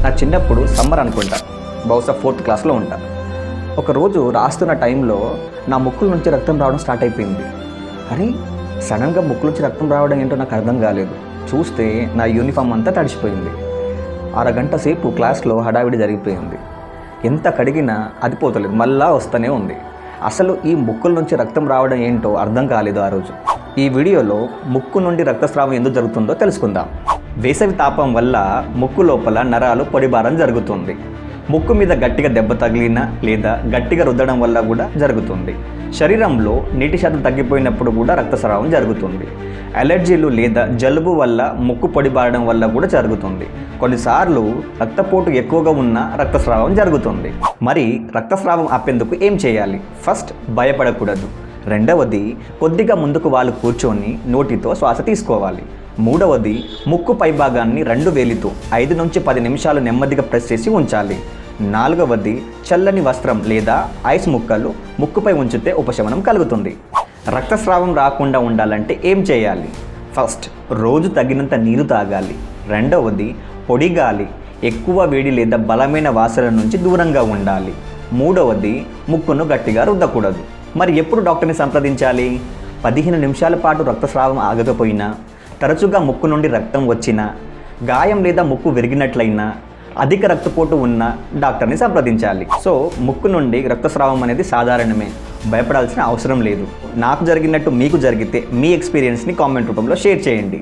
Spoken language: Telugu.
నా చిన్నప్పుడు సమ్మర్ అనుకుంటా, బహుశా 4th క్లాస్లో ఉంటా. ఒకరోజు రాస్తున్న టైంలో నా ముక్కుల నుంచి రక్తం రావడం స్టార్ట్ అయిపోయింది. అరే, సడన్గా ముక్కుల నుంచి రక్తం రావడం ఏంటో నాకు అర్థం కాలేదు. చూస్తే నా యూనిఫామ్ అంతా తడిచిపోయింది. అరగంట సేపు క్లాస్లో హడావిడి జరిగిపోయింది. ఎంత కడిగినా అది పోతలేదు, మళ్ళా వస్తూనే ఉంది. అసలు ఈ ముక్కుల నుంచి రక్తం రావడం ఏంటో అర్థం కాలేదు ఆ రోజు. ఈ వీడియోలో ముక్కు నుండి రక్తస్రావం ఎందుకు జరుగుతుందో తెలుసుకుందాం. వేసవి తాపం వల్ల ముక్కు లోపల నరాలు పొడిబారం జరుగుతుంది. ముక్కు మీద గట్టిగా దెబ్బ తగిలినా లేదా గట్టిగా రుద్దడం వల్ల కూడా జరుగుతుంది. శరీరంలో నీటి శాతం తగ్గిపోయినప్పుడు కూడా రక్తస్రావం జరుగుతుంది. అలర్జీలు లేదా జలుబు వల్ల ముక్కు పొడిబారడం వల్ల కూడా జరుగుతుంది. కొన్నిసార్లు రక్తపోటు ఎక్కువగా ఉన్న రక్తస్రావం జరుగుతుంది. మరి రక్తస్రావం ఆపేందుకు ఏం చేయాలి? ఫస్ట్, భయపడకూడదు. రెండవది, కొద్దిగా ముందుకు వాళ్ళు కూర్చొని నోటితో శ్వాస తీసుకోవాలి. మూడవది, ముక్కు పైభాగాన్ని 2 వేలితో 5 నుంచి 10 నిమిషాలు నెమ్మదిగా ప్రెస్ చేసి ఉంచాలి. నాలుగవది, చల్లని వస్త్రం లేదా ఐస్ ముక్కలు ముక్కుపై ఉంచితే ఉపశమనం కలుగుతుంది. రక్తస్రావం రాకుండా ఉండాలంటే ఏం చేయాలి? ఫస్ట్, రోజు తగినంత నీరు తాగాలి. రెండవది, పొడి గాలి, ఎక్కువ వేడి లేదా బలమైన వాసన నుంచి దూరంగా ఉండాలి. మూడవది, ముక్కును గట్టిగా రుద్దకూడదు. మరి ఎప్పుడు డాక్టర్ని సంప్రదించాలి? 15 నిమిషాల పాటు రక్తస్రావం ఆగకపోయినా, తరచుగా ముక్కు నుండి రక్తం వచ్చినా, గాయం లేదా ముక్కు విరిగినట్లయినా, అధిక రక్తపోటు ఉన్న డాక్టర్ని సంప్రదించాలి. సో ముక్కు నుండి రక్తస్రావం అనేది సాధారణమే, భయపడాల్సిన అవసరం లేదు. నాకు జరిగినట్టు మీకు జరిగితే మీ ఎక్స్పీరియన్స్ని కామెంట్ రూపంలో షేర్ చేయండి.